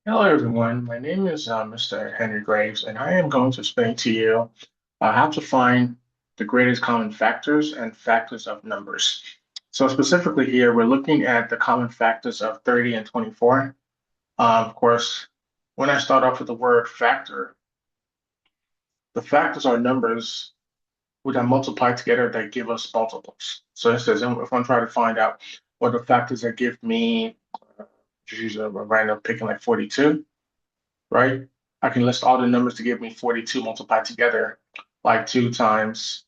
Hello, everyone. My name is Mr. Henry Graves, and I am going to explain to you how to find the greatest common factors and factors of numbers. So specifically here, we're looking at the common factors of 30 and 24. Of course, when I start off with the word factor, the factors are numbers which are multiplied together that give us multiples. So it says, if I'm trying to find out what the factors that give me, just use a random picking like 42, right? I can list all the numbers to give me 42 multiplied together, like 2 times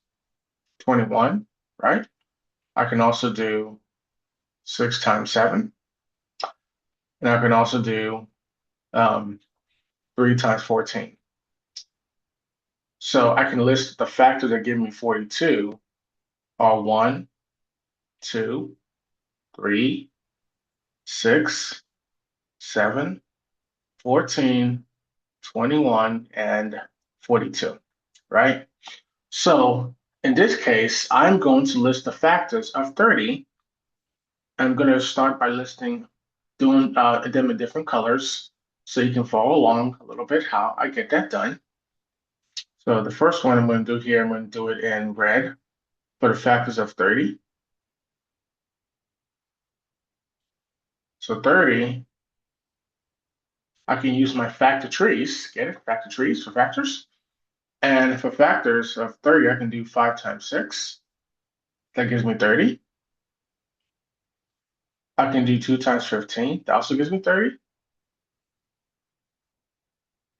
21, right? I can also do 6 times 7, and I can also do um, 3 times 14. So I can list the factors that give me 42 are 1, 2, 3, 6, 7, 14, 21, and 42, right? So in this case, I'm going to list the factors of 30. I'm going to start by doing them in different colors so you can follow along a little bit how I get that done. So the first one I'm going to do here, I'm going to do it in red for the factors of 30. So 30, I can use my factor trees. Get it? Factor trees for factors. And for factors of 30, I can do 5 times 6. That gives me 30. I can do 2 times 15. That also gives me 30.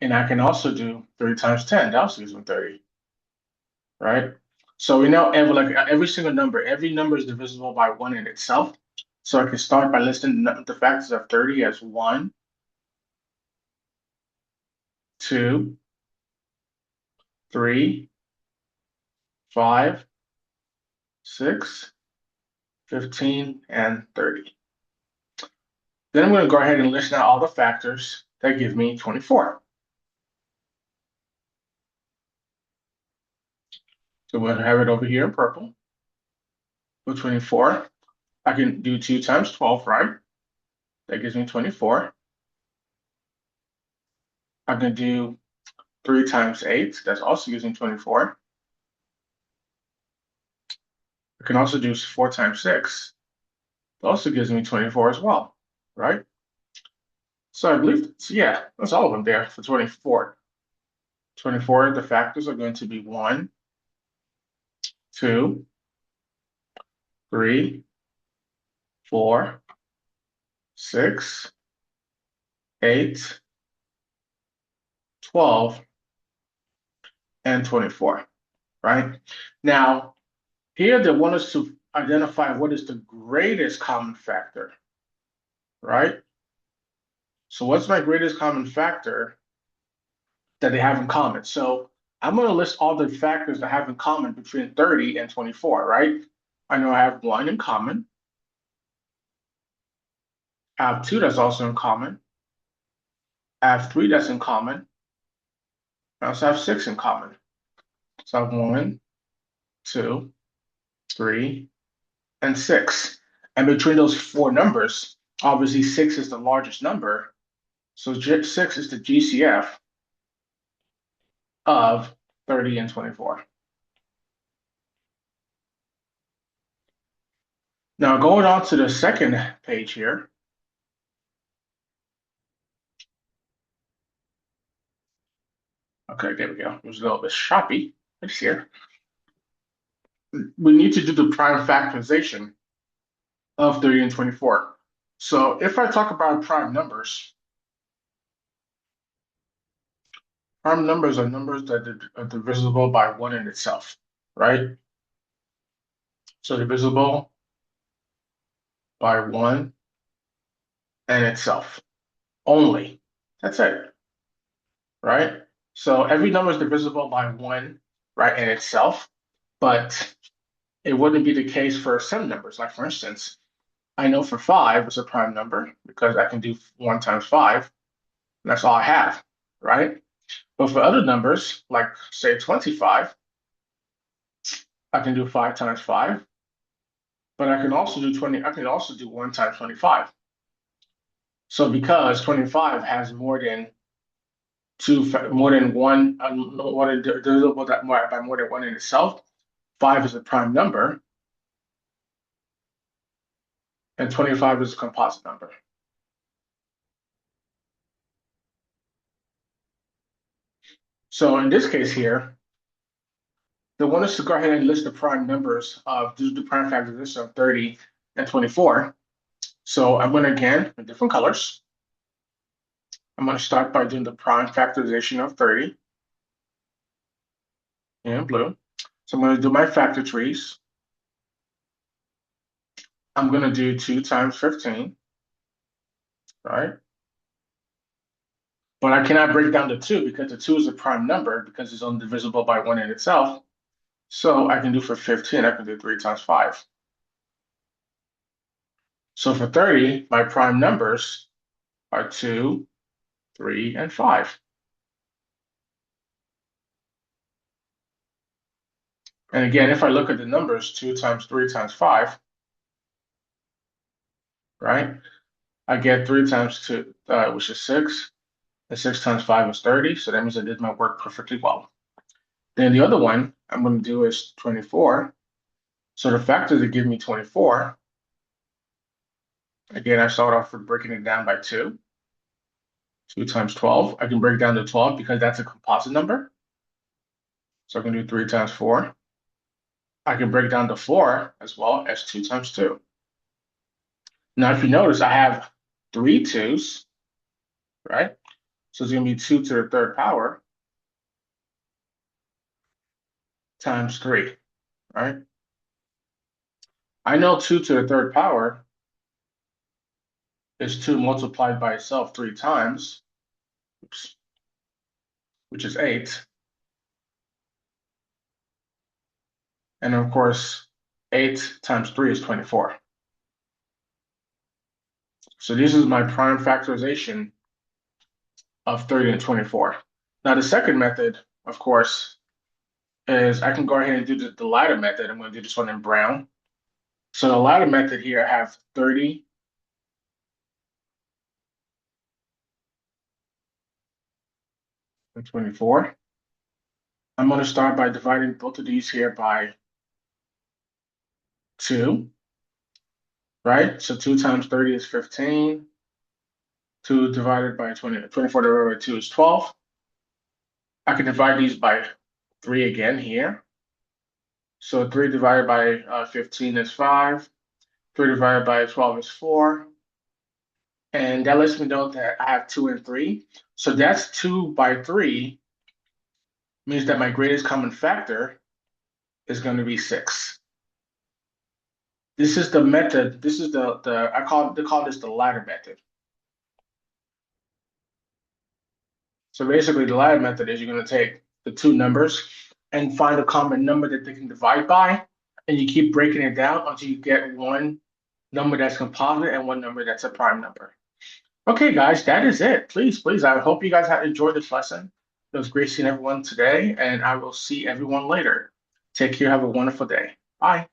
And I can also do 3 times 10. That also gives me 30, right? So we know every single number, every number is divisible by 1 in itself. So I can start by listing the factors of 30 as 1, 2, 3, 5, 6, 15, and 30. Then I'm going to go ahead and list out all the factors that give me 24. So we'll have it over here in purple. With 24, I can do 2 times 12, right? That gives me 24. I can do 3 times 8. That's also gives me 24. I can also do 4 times 6. That also gives me 24 as well, right? So I believe, so yeah, that's all of them there for 24. 24, the factors are going to be 1, 2, 3, 4, 6, 8, 12, and 24, right? Now, here they want us to identify what is the greatest common factor, right? So what's my greatest common factor that they have in common? So I'm going to list all the factors that have in common between 30 and 24, right? I know I have 1 in common. I have 2 that's also in common. I have 3 that's in common. I also have 6 in common. So I have 1, 2, 3, and 6. And between those 4 numbers, obviously 6 is the largest number. So 6 is the GCF of 30 and 24. Now going on to the second page here. Okay, there we go. It was a little bit choppy. It's here. We need to do the prime factorization of 30 and 24. So if I talk about prime numbers are numbers that are divisible by 1 in itself, right? So divisible by 1 in itself only. That's it, right? So every number is divisible by 1, right, in itself, but it wouldn't be the case for some numbers. Like for instance, I know for 5 is a prime number because I can do 1 times 5, and that's all I have, right? But for other numbers, like say 25, I can do 5 times 5, but I can also do 1 times 25. So because 25 has more than one, divisible by more than one in itself, 5 is a prime number, and 25 is a composite number. So in this case here, they want us to go ahead and list the prime numbers of the prime factorization of 30 and 24. So I'm going to, again, in different colors, I'm going to start by doing the prime factorization of 30 in blue. So I'm going to do my factor trees. I'm going to do 2 times 15, right? But I cannot break down the 2 because the 2 is a prime number because it's only divisible by 1 in itself. So I can do for 15, I can do 3 times 5. So for 30, my prime numbers are 2, 3, and 5. And again, if I look at the numbers, 2 times 3 times 5, right? I get 3 times 2, which is 6, and 6 times 5 is 30. So that means I did my work perfectly well. Then the other one I'm going to do is 24. So the factors that give me 24, again, I start off with breaking it down by 2. 2 times 12. I can break down to 12 because that's a composite number. So I can do 3 times 4. I can break down to 4 as well as 2 times 2. Now, if you notice, I have 3 2's, right? So it's going to be 2 to the third power times 3, right? I know 2 to the third power is 2 multiplied by itself 3 times, oops, which is 8. And of course, 8 times 3 is 24. So this is my prime factorization of 30 and 24. Now, the second method, of course, is I can go ahead and do the ladder method. I'm going to do this one in brown. So the ladder method here, I have 30 and 24. I'm going to start by dividing both of these here by 2, right? So 2 times 30 is 15. 2 divided by 24 divided by 2 is 12. I can divide these by 3 again here. So 3 divided by 15 is 5. 3 divided by 12 is 4. And that lets me know that I have 2 and 3. So that's 2 by 3 means that my greatest common factor is going to be 6. This is the method. This is they call this the ladder method. So basically, the ladder method is you're going to take the two numbers and find a common number that they can divide by, and you keep breaking it down until you get one number that's composite and one number that's a prime number. Okay, guys, that is it. Please, I hope you guys have enjoyed this lesson. It was great seeing everyone today, and I will see everyone later. Take care. Have a wonderful day. Bye.